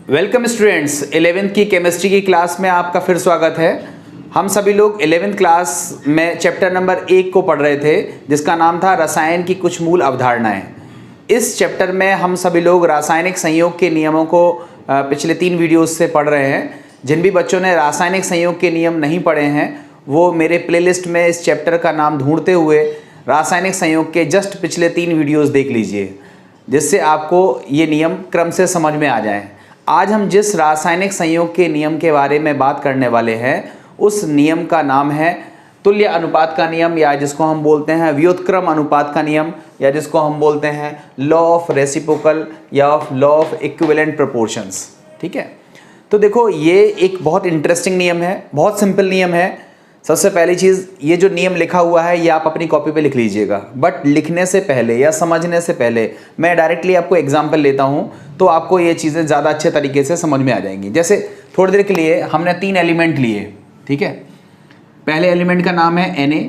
Welcome students, 11th की chemistry की class में आपका फिर स्वागत है। हम सभी लोग 11th क्लास में चैप्टर नंबर 1 को पढ़ रहे थे, जिसका नाम था रसायन की कुछ मूल अवधारणाएं। इस चैप्टर में हम सभी लोग रासायनिक संयोग के नियमों को पिछले 3 वीडियोस से पढ़ रहे हैं। जिन भी बच्चों ने रासायनिक संयोग के नियम नहीं पढ़े हैं वो मेरे प्लेलिस्ट में इस चैप्टर का नाम ढूंढते हुए रासायनिक संयोग के जस्ट पिछले 3 वीडियोस देख लीजिए, जिससे आपको ये नियम क्रम से समझ में आ जाएं। आज हम जिस रासायनिक संयोग के नियम के बारे में बात करने वाले हैं उस नियम का नाम है तुल्य अनुपात का नियम, या जिसको हम बोलते हैं व्युत्क्रम अनुपात का नियम, या जिसको हम बोलते हैं लॉ ऑफ रेसिप्रोकल या लॉ ऑफ इक्विवेलेंट प्रोपोर्शंस। ठीक है, तो देखो ये एक बहुत इंटरेस्टिंग नियम है, बहुत सिंपल नियम है। सबसे पहली चीज़, ये जो नियम लिखा हुआ है ये आप अपनी कॉपी पे लिख लीजिएगा, बट लिखने से पहले या समझने से पहले मैं डायरेक्टली आपको एग्जांपल लेता हूँ तो आपको ये चीज़ें ज़्यादा अच्छे तरीके से समझ में आ जाएंगी। जैसे थोड़ी देर के लिए हमने 3 एलिमेंट लिए, ठीक है। पहले एलिमेंट का नाम है Na,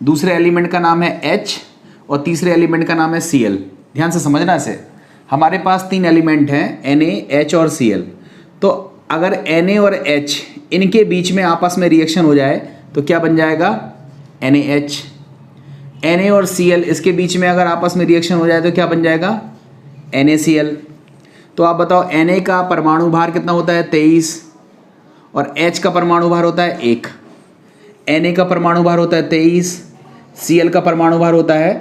दूसरे एलिमेंट का नाम है H और तीसरे एलिमेंट का नाम है Cl। ध्यान से समझना इसे। हमारे पास 3 एलिमेंट हैं Na, H और Cl। तो अगर Na और H इनके बीच में आपस में रिएक्शन हो जाए तो क्या बन जाएगा? NaH। Na और Cl इसके बीच में अगर आपस में रिएक्शन हो जाए तो क्या बन जाएगा? NaCl। तो आप बताओ Na का परमाणु भार कितना होता है? 23 और H का परमाणु भार होता है 1। Na का परमाणु भार होता है 23, Cl का परमाणु भार होता है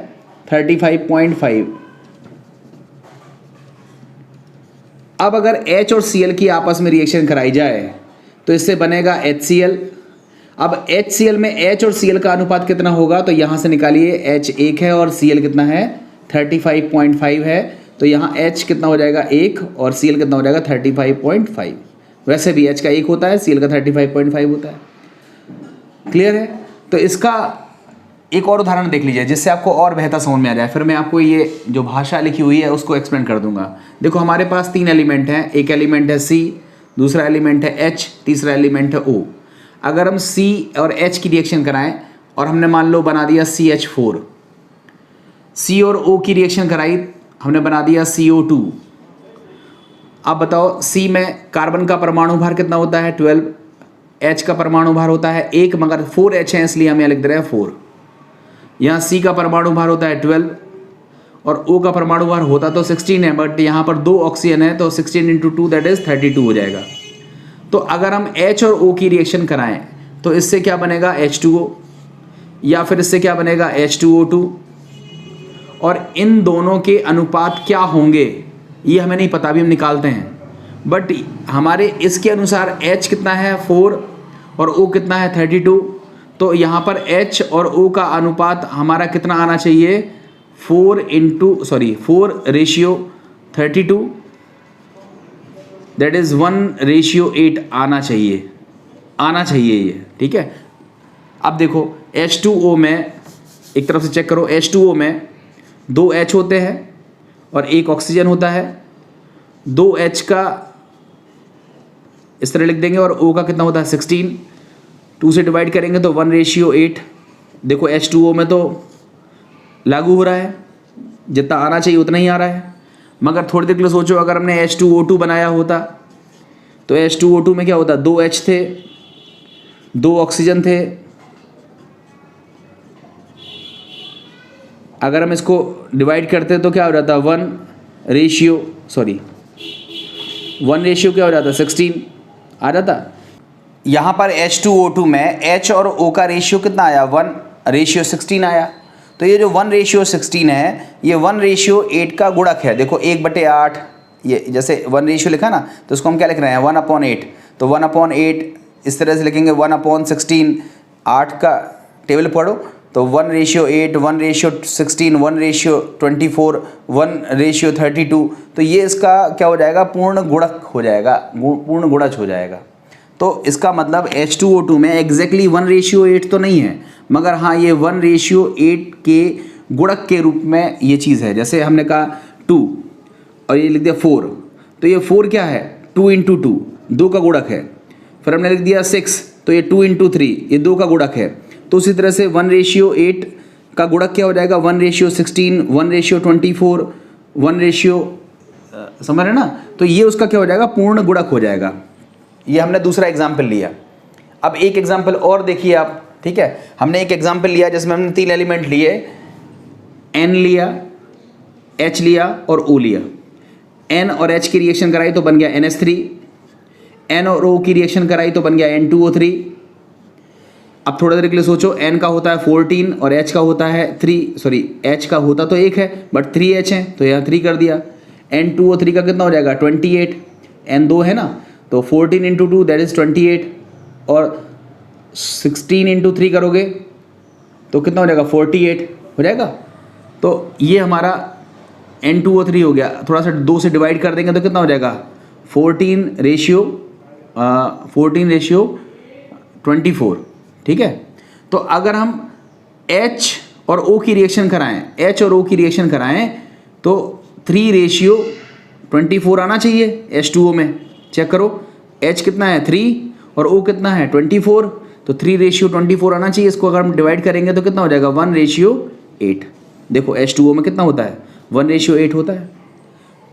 35.5। अब अगर H और Cl की आपस में रिएक्शन कराई जाए तो इससे बनेगा HCl। अब HCl में H और Cl का अनुपात कितना होगा? तो यहाँ से निकालिए, H 1 है और Cl कितना है? 35.5 है। तो यहाँ H कितना हो जाएगा? 1 और Cl कितना हो जाएगा? 35.5। वैसे भी H का 1 होता है, Cl का 35.5 होता है। क्लियर है? तो इसका एक और उदाहरण देख लीजिए जिससे आपको और बेहतर समझ में आ जाए। फिर मैं आपको ये जो भाषा लिखी हुई है उसको एक्सप्लेन कर दूंगा। देखो हमारे पास 3 एलिमेंट हैं, एक एलिमेंट है C, दूसरा एलिमेंट है H, तीसरा एलिमेंट है O। अगर हम C और H की रिएक्शन कराएं और हमने मान लो बना दिया CH4, C और O की रिएक्शन कराई हमने बना दिया CO2। अब बताओ C में कार्बन का परमाणु भार कितना होता है? 12। H का परमाणु भार होता है 1, मगर 4H है इसलिए हम यहाँ लिख दे रहे हैं 4। यहाँ C का परमाणु भार होता है 12 और O का परमाणु भार होता तो 16 है, बट यहाँ पर 2 ऑक्सीजन है तो 16 × 2 दैट इज 32 हो जाएगा। तो अगर हम H और O की रिएक्शन कराएं तो इससे क्या बनेगा? H2O, या फिर इससे क्या बनेगा? H2O2। और इन दोनों के अनुपात क्या होंगे ये हमें नहीं पता, अभी हम निकालते हैं। बट हमारे इसके अनुसार H कितना है? 4 और O कितना है? 32। तो यहाँ पर H और O का अनुपात हमारा कितना आना चाहिए? 4/32 दैट इज 1/8 आना चाहिए ये। ठीक है, अब देखो H2O में एक तरफ से चेक करो, H2O में 2 H होते हैं और 1 ऑक्सीजन होता है। 2 H का इस तरह लिख देंगे और O का कितना होता है? 16। 2 से डिवाइड करेंगे तो 1/8। देखो H2O में तो लागू हो रहा है, जितना आना चाहिए उतना ही आ रहा है। मगर थोड़ी देर के लिए सोचो, अगर हमने H2O2 बनाया होता तो H2O2 में क्या होता? 2 H थे, 2 ऑक्सीजन थे। अगर हम इसको डिवाइड करते तो क्या हो जाता? 1 क्या हो जाता? 16 आ जाता। यहाँ पर H2O2 में H और O का रेशियो कितना आया? 1/16 आया। तो ये जो 1/16 है ये 1/8 का गुणक है। देखो 1/8, ये जैसे 1 रेशियो लिखा ना, तो उसको हम क्या लिख रहे हैं? 1/8। तो 1/8 इस तरह से लिखेंगे 1/16। 8 का टेबल पढ़ो तो 1/8, 1/16, 1/24, 1/32। तो ये इसका क्या हो जाएगा? पूर्ण गुणक हो जाएगा, पूर्ण गुणज हो जाएगा। तो इसका मतलब H2O2 में एग्जैक्टली 1/8 तो नहीं है, मगर हाँ ये 1/8 के गुणक के रूप में ये चीज़ है। जैसे हमने कहा 2 और ये लिख दिया 4, तो ये 4 क्या है? 2 × 2, 2 का गुणक है। फिर हमने लिख दिया 6, तो ये 2 × 3, ये 2 का गुणक है। तो उसी तरह से 1/8 का गुणक क्या हो जाएगा? 1/16, 1/24, 1 रेशियो, समझ रहे ना? तो ये उसका क्या हो जाएगा, पूर्ण गुणक हो जाएगा। ये हमने दूसरा एग्जाम्पल लिया। अब एक एग्जाम्पल और देखिए आप, ठीक है। हमने एक एग्जाम्पल लिया जिसमें हमने 3 एलिमेंट लिए, N लिया, H लिया और O लिया। N और H की रिएक्शन कराई तो बन गया NH3, N और O की रिएक्शन कराई तो बन गया N2O3। अब थोड़ा देर के लिए सोचो, N का होता है 14 और H का होता है 3, सॉरी H का होता तो 1 है बट 3H है तो यहाँ 3 कर दिया। N2O3 का कितना हो जाएगा 28, N 2 है ना, तो 14 इंटू 2 दैट इज 28 और 16 इंटू 3 करोगे तो कितना हो जाएगा 48 हो जाएगा। तो ये हमारा N2O3 हो गया। थोड़ा सा 2 से डिवाइड कर देंगे तो कितना हो जाएगा 14 रेशियो 24, ठीक है। तो अगर हम H और O की रिएक्शन कराएं, H और O की रिएक्शन कराएं तो 3:24 आना चाहिए H2O में। चेक करो, H कितना है 3 और O कितना है 24, तो 3:24 आना चाहिए। इसको अगर हम डिवाइड करेंगे तो कितना हो जाएगा 1:8। देखो H2O में कितना होता है 1:8 होता है।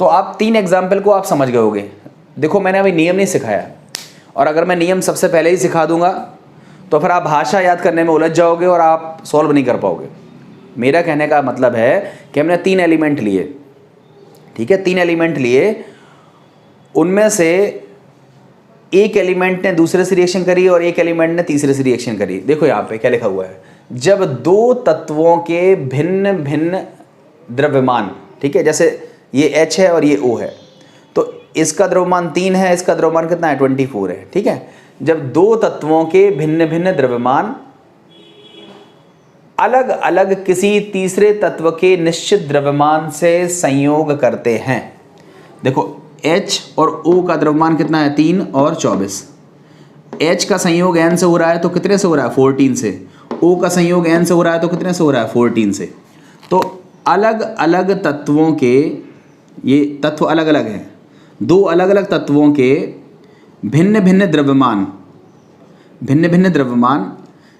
तो आप 3 एग्जाम्पल को आप समझ गए होगे। देखो मैंने अभी नियम नहीं सिखाया, और अगर मैं नियम सबसे पहले ही सिखा दूंगा तो फिर आप भाषा याद करने में उलझ जाओगे और आप सॉल्व नहीं कर पाओगे। मेरा कहने का मतलब है कि हमने 3 एलिमेंट लिए, ठीक है, 3 एलिमेंट लिए, उनमें से एक एलिमेंट ने दूसरे से रिएक्शन करी और एक एलिमेंट ने तीसरे से रिएक्शन करी। देखो यहाँ पे क्या लिखा हुआ है, जब 2 तत्वों के भिन्न भिन्न द्रव्यमान, ठीक है, जैसे ये H है और ये O है, तो इसका द्रव्यमान 3 है, इसका द्रव्यमान कितना है 24 है, ठीक है। जब 2 तत्वों के भिन्न भिन्न द्रव्यमान अलग अलग किसी तीसरे तत्व के निश्चित द्रव्यमान से संयोग करते हैं। देखो H और O का द्रव्यमान कितना है 3 और 24। H का संयोग N से हो रहा है तो कितने से हो रहा है 14 से। O का संयोग N से हो रहा है तो कितने से हो रहा है 14 से। तो अलग अलग तत्वों के, ये तत्व अलग अलग हैं, 2 अलग अलग तत्वों के भिन्न भिन्न द्रव्यमान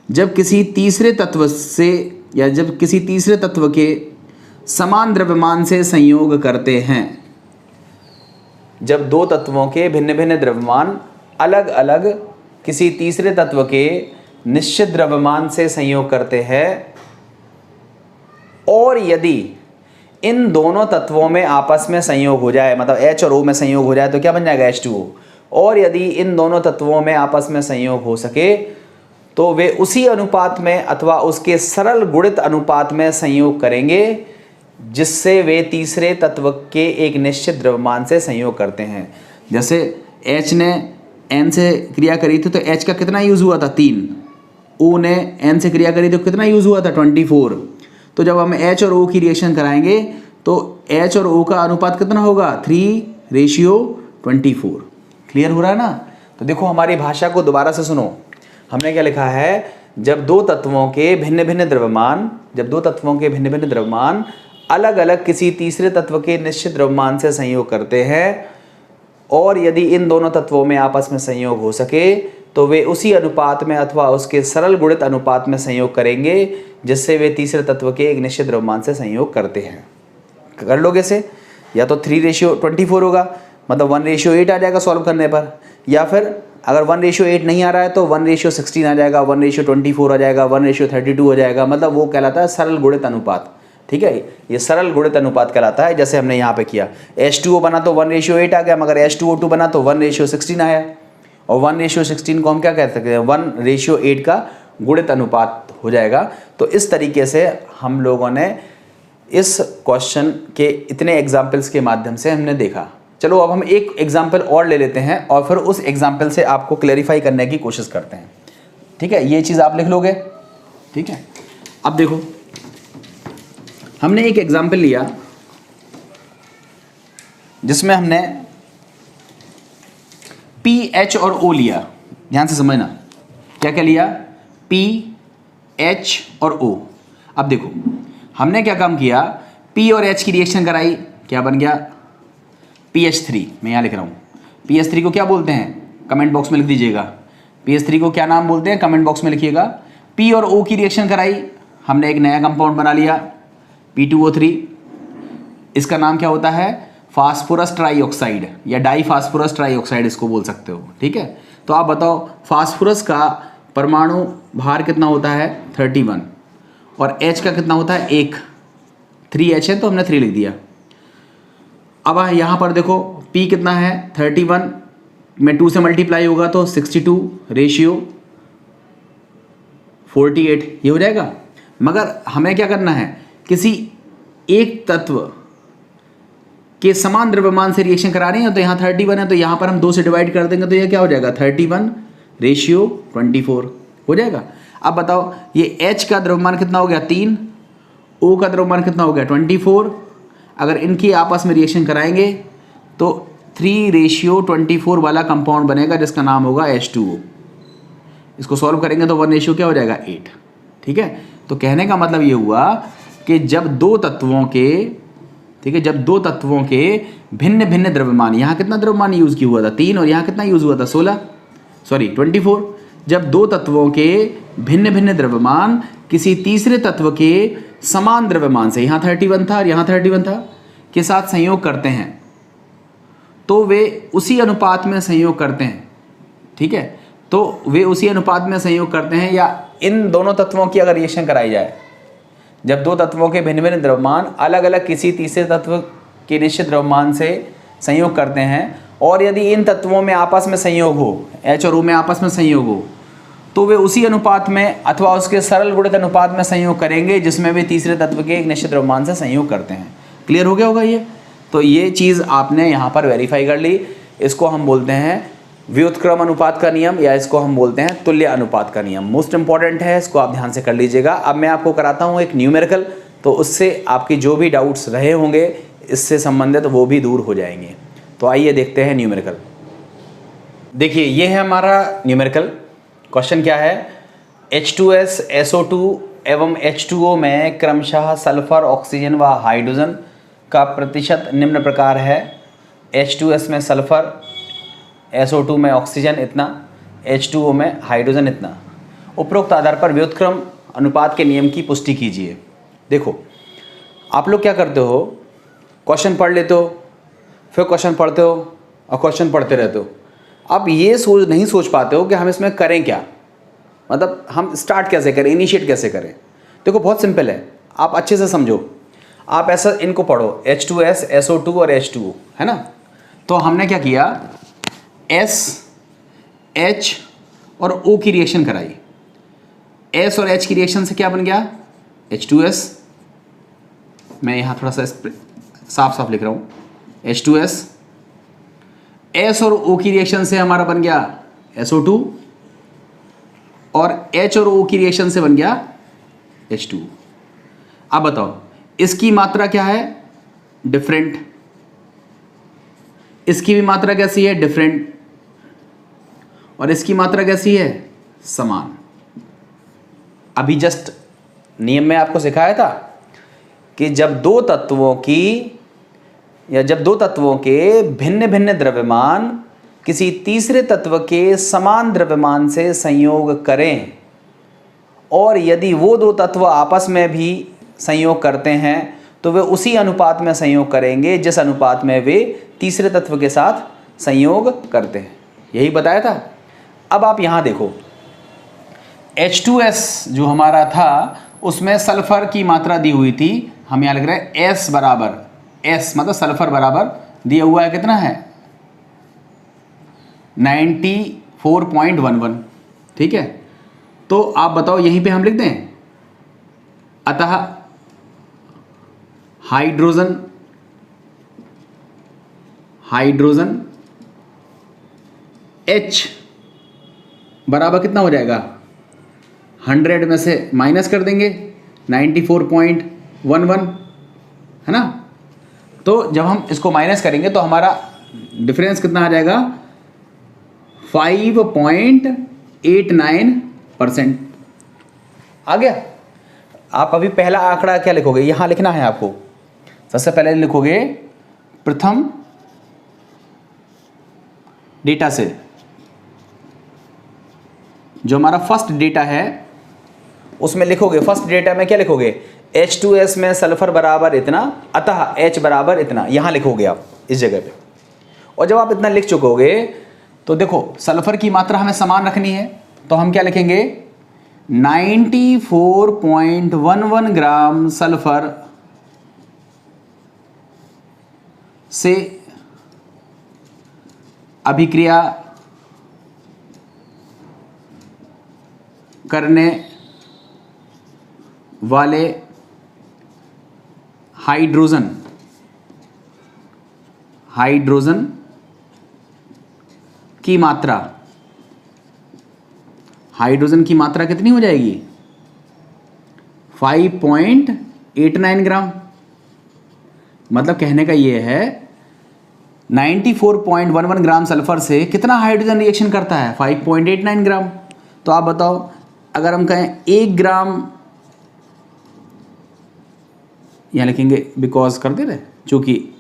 जब किसी तीसरे तत्व से या जब किसी तीसरे तत्व के समान द्रव्यमान से संयोग करते हैं। जब 2 तत्वों के भिन्न भिन्न द्रव्यमान अलग अलग किसी तीसरे तत्व के निश्चित द्रव्यमान से संयोग करते हैं, और यदि इन दोनों तत्वों में आपस में संयोग हो जाए, मतलब H और O में संयोग हो जाए तो क्या बन जाएगा H2O। और यदि इन दोनों तत्वों में आपस में संयोग हो सके तो वे उसी अनुपात में अथवा उसके सरल गुणित अनुपात में संयोग करेंगे जिससे वे तीसरे तत्व के एक निश्चित द्रव्यमान से संयोग करते हैं। जैसे H ने N से क्रिया करी थी तो H का कितना यूज़ हुआ था 3, O ने N से क्रिया करी तो कितना यूज़ हुआ था 24। तो जब हम H और O की रिएक्शन कराएंगे तो H और O का अनुपात कितना होगा 3:24। क्लियर हो रहा है ना। तो देखो हमारी भाषा को दोबारा से सुनो, हमने क्या लिखा है, जब 2 तत्वों के भिन्न भिन्न द्रव्यमान अलग अलग किसी तीसरे तत्व के निश्चित द्रव्यमान से संयोग करते हैं, और यदि इन दोनों तत्वों में आपस में संयोग हो सके तो वे उसी अनुपात में अथवा उसके सरल गुणित अनुपात में संयोग करेंगे जिससे वे तीसरे तत्व के एक निश्चित द्रव्यमान से संयोग करते हैं। कर लोगे से, या तो 3:24 होगा, मतलब 1:8 आ जाएगा सॉल्व करने पर, या फिर अगर 1:8 नहीं आ रहा है तो 1:16 आ जाएगा, 1:24 आ जाएगा, 1:32 हो जाएगा, मतलब वो कहलाता है सरल गुणित अनुपात। ठीक है, ये सरल गुणित अनुपात कहलाता है। जैसे हमने यहाँ पे किया, H2O बना तो 1:8 आ गया, मगर H2O2 बना तो 1:16 आया, और 1:16 को हम क्या कह सकते हैं 1:8 का गुणित अनुपात हो जाएगा। तो इस तरीके से हम लोगों ने इस क्वेश्चन के इतने एग्जाम्पल्स के माध्यम से हमने देखा। चलो अब हम एक एग्जाम्पल और ले लेते हैं और फिर उस एग्जाम्पल से आपको क्लैरिफाई करने की कोशिश करते हैं। ठीक है, ये चीज़ आप लिख लोगे। ठीक है, अब देखो हमने एक एग्जाम्पल लिया जिसमें हमने P, H और O लिया। ध्यान से समझना, क्या क्या लिया, P, H और O। अब देखो हमने क्या काम किया, P और H की रिएक्शन कराई, क्या बन गया PH3। मैं यहाँ लिख रहा हूँ, PH3 को क्या बोलते हैं कमेंट बॉक्स में लिख दीजिएगा। PH3 को क्या नाम बोलते हैं कमेंट बॉक्स में लिखिएगा। P और O की रिएक्शन कराई, हमने एक नया कंपाउंड बना लिया P2O3। इसका नाम क्या होता है फास्फोरस ट्राईऑक्साइड या डाई फास्फोरस ट्राईऑक्साइड इसको बोल सकते हो, ठीक है। तो आप बताओ फास्फोरस का परमाणु भार कितना होता है 31 और H का कितना होता है 1, 3H है तो हमने 3 लिख दिया। अब यहाँ पर देखो P कितना है 31 में 2 से मल्टीप्लाई होगा तो 62 रेशियो 48 ये हो जाएगा। मगर हमें क्या करना है, किसी एक तत्व के समान द्रव्यमान से रिएक्शन करा रहे हैं तो यहाँ 31 है तो यहाँ पर हम 2 से डिवाइड कर देंगे तो ये क्या हो जाएगा 31 रेशियो 24 हो जाएगा। अब बताओ ये H का द्रव्यमान कितना हो गया 3, O का द्रव्यमान कितना हो गया 24। अगर इनकी आपस में रिएक्शन कराएंगे तो 3 रेशियो 24 वाला कंपाउंड बनेगा जिसका नाम होगा H2O। इसको सॉल्व करेंगे तो 1 रेशियो क्या हो जाएगा 8, ठीक है। तो कहने का मतलब ये हुआ कि जब दो तत्वों के, ठीक है, जब दो तत्वों के भिन्न भिन्न द्रव्यमान, यहाँ कितना द्रव्यमान यूज़ किया हुआ था 3 और यहाँ कितना यूज़ हुआ था 24। जब दो तत्वों के भिन्न भिन्न द्रव्यमान किसी तीसरे तत्व के समान द्रव्यमान से, यहाँ 31 था और यहाँ 31 था, के साथ संयोग करते हैं तो वे उसी अनुपात में संयोग करते हैं, ठीक है। तो वे उसी अनुपात में संयोग करते हैं या इन दोनों तत्वों की अगर रिएक्शन कराई जाए, जब दो तत्वों के भिन्न भिन्न द्रव्यमान अलग अलग किसी तीसरे तत्व के निश्चित द्रव्यमान से संयोग करते हैं और यदि इन तत्वों में आपस में संयोग हो, H और O में आपस में संयोग हो, तो वे उसी अनुपात में अथवा उसके सरल गुणित अनुपात में संयोग करेंगे जिसमें वे तीसरे तत्व के एक निश्चित द्रव्यमान से संयोग करते हैं। क्लियर हो गया होगा ये। तो ये चीज़ आपने यहाँ पर वेरीफाई कर ली। इसको हम बोलते हैं व्युत्क्रम अनुपात का नियम या इसको हम बोलते हैं तुल्य अनुपात का नियम। मोस्ट इंपॉर्टेंट है, इसको आप ध्यान से कर लीजिएगा। अब मैं आपको कराता हूँ एक न्यूमेरिकल, तो उससे आपकी जो भी डाउट्स रहे होंगे इससे संबंधित वो भी दूर हो जाएंगे। तो आइए देखते हैं न्यूमेरिकल। देखिए ये है हमारा न्यूमेरिकल। क्वेश्चन क्या है, H2S SO2 एवं H2O में क्रमशः सल्फर, ऑक्सीजन व हाइड्रोजन का प्रतिशत निम्न प्रकार है। H2S में सल्फर, SO2 में ऑक्सीजन इतना, H2O में हाइड्रोजन इतना। उपरोक्त आधार पर व्युत्क्रम अनुपात के नियम की पुष्टि कीजिए। देखो आप लोग क्या करते हो, क्वेश्चन पढ़ लेते हो, फिर क्वेश्चन पढ़ते हो और क्वेश्चन पढ़ते रहते हो। आप ये नहीं सोच पाते हो कि हम इसमें करें क्या, मतलब हम स्टार्ट कैसे करें, इनिशिएट कैसे करें। देखो बहुत सिंपल है, आप अच्छे से समझो। आप ऐसा इनको पढ़ो H2S SO2 और H2O, है ना। तो हमने क्या किया, S H और O की रिएक्शन कराई। S और H की रिएक्शन से क्या बन गया H2S। मैं यहाँ थोड़ा सा साफ साफ लिख रहा हूँ, H2S। S और O की रिएक्शन से हमारा बन गया SO2 और H और O की रिएक्शन से बन गया H2। अब बताओ इसकी मात्रा क्या है, डिफरेंट। इसकी भी मात्रा कैसी है, डिफरेंट। और इसकी मात्रा कैसी है, समान। अभी जस्ट नियम में आपको सिखाया था कि जब दो तत्वों के भिन्न भिन्न द्रव्यमान किसी तीसरे तत्व के समान द्रव्यमान से संयोग करें और यदि वो दो तत्व आपस में भी संयोग करते हैं तो वे उसी अनुपात में संयोग करेंगे जिस अनुपात में वे तीसरे तत्व के साथ संयोग करते हैं। यही बताया था। अब आप यहाँ देखो H2S जो हमारा था उसमें सल्फर की मात्रा दी हुई थी। हम यहाँ लिख रहे हैं S बराबर, S मतलब सल्फर बराबर दिया हुआ है कितना है 94.11, ठीक है। तो आप बताओ यहीं पे हम लिख दें, अतः हाइड्रोजन H बराबर कितना हो जाएगा, 100 में से माइनस कर देंगे 94.11, है ना। तो जब हम इसको माइनस करेंगे तो हमारा डिफरेंस कितना आ जाएगा 5.89% आ गया। आप अभी पहला आंकड़ा क्या लिखोगे, यहाँ लिखना है आपको। सबसे पहले लिखोगे प्रथम डेटा से, जो हमारा फर्स्ट डेटा है उसमें लिखोगे, फर्स्ट डेटा में क्या लिखोगे, H2S में सल्फर बराबर इतना, अतः H बराबर इतना, यहाँ लिखोगे आप। इस जगह पे। और जब आप इतना लिख चुकोगे तो देखो सल्फर की मात्रा हमें समान रखनी है, तो हम क्या लिखेंगे 94.11 ग्राम सल्फर से अभिक्रिया करने वाले हाइड्रोजन की मात्रा, हाइड्रोजन की मात्रा कितनी हो जाएगी 5.89 ग्राम। मतलब कहने का ये है 94.11 ग्राम सल्फर से कितना हाइड्रोजन रिएक्शन करता है 5.89 ग्राम। तो आप बताओ अगर हम कहें 1 ग्राम, यहाँ लिखेंगे बिकॉज कर दे रहे चूंकि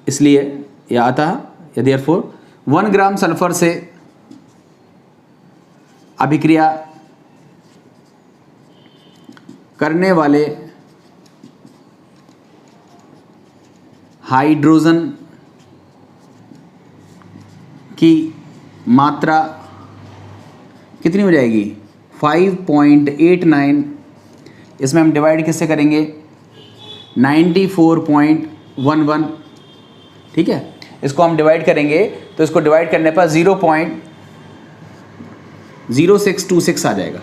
इसलिए यह आता है, यदि therefore 1 ग्राम सल्फर से अभिक्रिया करने वाले हाइड्रोजन की मात्रा कितनी हो जाएगी 5.89। इसमें हम डिवाइड किससे करेंगे 94.11, ठीक है। इसको हम डिवाइड करेंगे तो इसको डिवाइड करने पर 0.0626 आ जाएगा,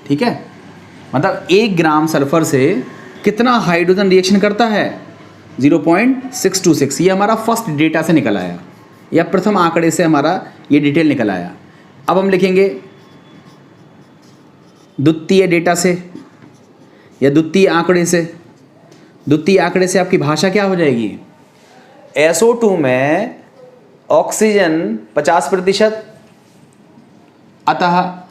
ठीक है। मतलब 1 ग्राम सल्फर से कितना हाइड्रोजन रिएक्शन करता है 0.626। ये हमारा फर्स्ट डेटा से निकल आया, या प्रथम आंकड़े से हमारा ये डिटेल निकल आया। अब हम लिखेंगे द्वितीय डेटा से या द्वितीय आंकड़े से। द्वितीय आंकड़े से आपकी भाषा क्या हो जाएगी SO2 में ऑक्सीजन 50%, अतः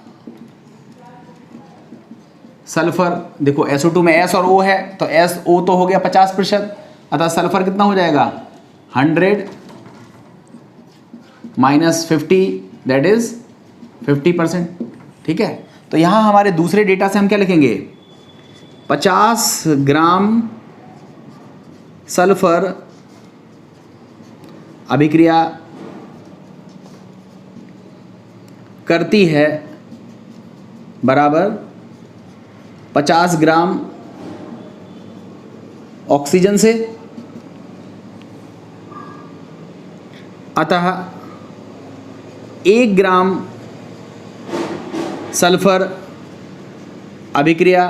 सल्फर, देखो SO2 में S और O है तो SO तो हो गया 50%, अतः सल्फर कितना हो जाएगा 100 माइनस 50 दैट इज 50%, ठीक है। तो यहाँ हमारे दूसरे डेटा से हम क्या लिखेंगे 50 ग्राम सल्फर अभिक्रिया करती है बराबर 50 ग्राम ऑक्सीजन से, अतः 1 ग्राम सल्फर अभिक्रिया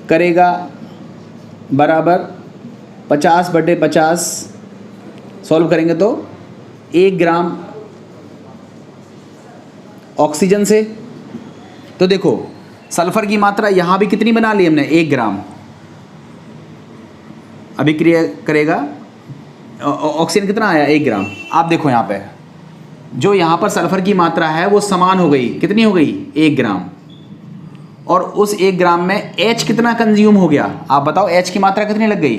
करेगा बराबर 50/50, सॉल्व करेंगे तो 1 ग्राम ऑक्सीजन से। तो देखो सल्फर की मात्रा यहाँ भी कितनी बना ली हमने 1 ग्राम अभिक्रिया करेगा, ऑक्सीजन कितना आया 1 ग्राम। आप देखो यहाँ पे जो यहाँ पर सल्फर की मात्रा है वो समान हो गई, कितनी हो गई 1 ग्राम, और उस 1 ग्राम में H कितना कंज्यूम हो गया आप बताओ, H की मात्रा कितनी लग गई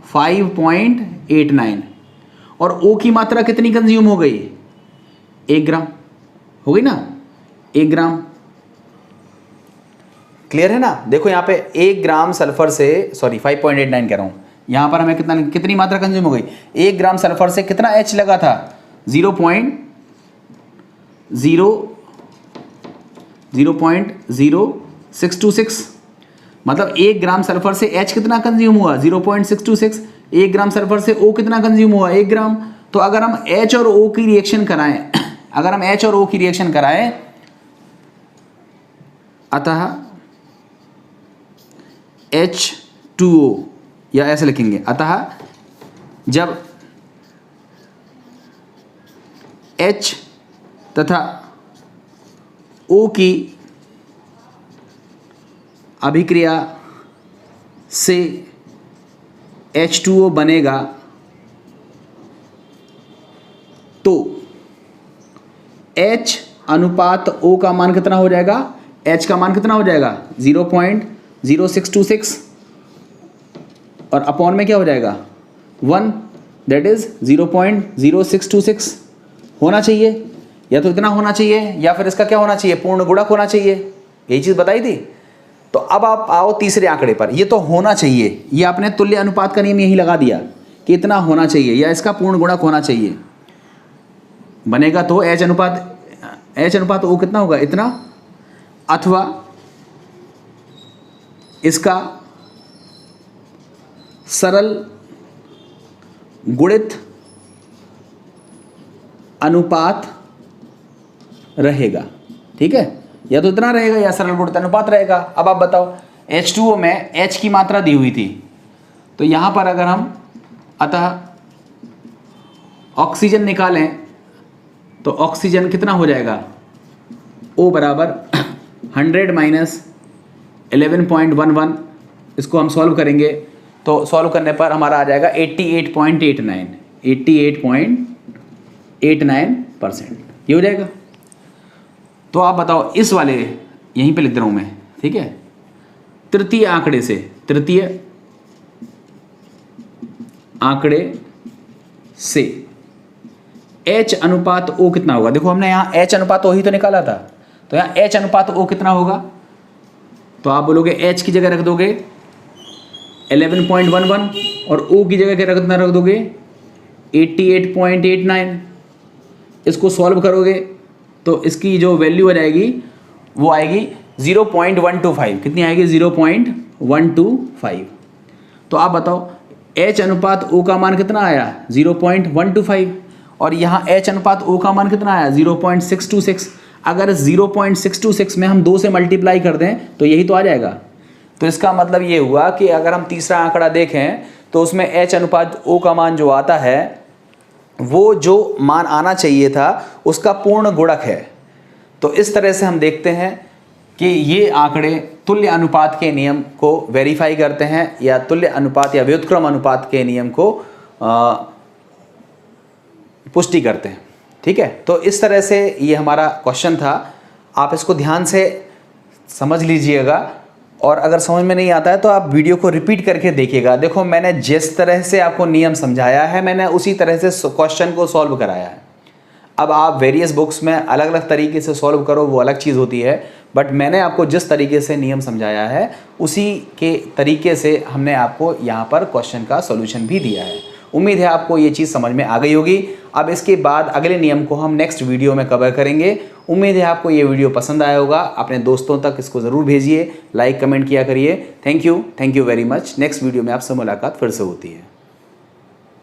5.89, और O की मात्रा कितनी कंज्यूम हो गई 1 ग्राम हो गई ना 1 ग्राम। क्लियर है ना। देखो यहाँ पे 1 ग्राम सल्फर से, सॉरी 5.89 कह रहा हूँ, यहाँ पर हमें कितनी मात्रा कंज्यूम हो गई 1 ग्राम सल्फर से कितना H लगा था 0.0626, मतलब 1 ग्राम सल्फर से H कितना कंज्यूम हुआ 0.626, 1 ग्राम सल्फर से O कितना कंज्यूम हुआ 1 ग्राम। तो अगर हम H और O की रिएक्शन कराएं, अगर हम H और O की रिएक्शन कराएं, अतः H2O, या ऐसे लिखेंगे, अतः जब H तथा O की अभिक्रिया से H2O बनेगा तो H अनुपात O का मान कितना हो जाएगा, H का मान कितना हो जाएगा 0.0626, और अपॉन में क्या हो जाएगा 1, दैट इज 0.0626 होना चाहिए, या तो इतना होना चाहिए या फिर इसका क्या होना चाहिए पूर्ण गुणक होना चाहिए, यही चीज़ बताई थी। तो अब आप आओ तीसरे आंकड़े पर। ये तो होना चाहिए, ये आपने तुल्य अनुपात का नियम यही लगा दिया कि इतना होना चाहिए या इसका पूर्ण गुणक होना चाहिए, बनेगा तो H अनुपात O कितना होगा, इतना, अथवा इसका सरल गुणित अनुपात रहेगा। ठीक है, या तो इतना रहेगा या सरल गुणित अनुपात रहेगा। अब आप बताओ, H2O में H की मात्रा दी हुई थी, तो यहां पर अगर हम अतः ऑक्सीजन निकालें तो ऑक्सीजन कितना हो जाएगा, O बराबर 100 माइनस 11.11। इसको हम सॉल्व करेंगे तो सॉल्व करने पर हमारा आ जाएगा 88.89%। ये हो जाएगा। तो आप बताओ इस वाले, यहीं पे लिख रहा हूं मैं, ठीक है, तृतीय आंकड़े से H अनुपात O कितना होगा। देखो हमने यहाँ H अनुपात O ही तो निकाला था, तो यहाँ H अनुपात O कितना होगा, तो आप बोलोगे H की जगह रख दोगे 11.11 और O की जगह क्या रख दोगे 88.89। इसको सॉल्व करोगे तो इसकी जो वैल्यू आ जाएगी वो आएगी 0.125। कितनी आएगी, 0.125। तो आप बताओ H अनुपात O का मान कितना आया, 0.125, और यहाँ H अनुपात O का मान कितना आया, 0.626। अगर 0.626 में हम 2 से मल्टीप्लाई कर दें तो यही तो आ जाएगा। तो इसका मतलब ये हुआ कि अगर हम तीसरा आंकड़ा देखें तो उसमें H अनुपात O का मान जो आता है वो जो मान आना चाहिए था उसका पूर्ण गुणक है। तो इस तरह से हम देखते हैं कि ये आंकड़े तुल्य अनुपात के नियम को वेरीफाई करते हैं या तुल्य अनुपात या व्युत्क्रम अनुपात के नियम को पुष्टि करते हैं। ठीक है, तो इस तरह से ये हमारा क्वेश्चन था। आप इसको ध्यान से समझ लीजिएगा और अगर समझ में नहीं आता है तो आप वीडियो को रिपीट करके देखिएगा। देखो मैंने जिस तरह से आपको नियम समझाया है मैंने उसी तरह से क्वेश्चन को सॉल्व कराया है। अब आप वेरियस बुक्स में अलग अलग तरीके से सॉल्व करो, वो अलग चीज़ होती है, बट मैंने आपको जिस तरीके से नियम समझाया है उसी के तरीके से हमने आपको यहाँ पर क्वेश्चन का सॉल्यूशन भी दिया है। उम्मीद है आपको ये चीज़ समझ में आ गई होगी। अब इसके बाद अगले नियम को हम नेक्स्ट वीडियो में कवर करेंगे। उम्मीद है आपको ये वीडियो पसंद आया होगा। अपने दोस्तों तक इसको ज़रूर भेजिए, लाइक कमेंट किया करिए। Thank you very much. Next video में आपसे मुलाकात फिर से होती है।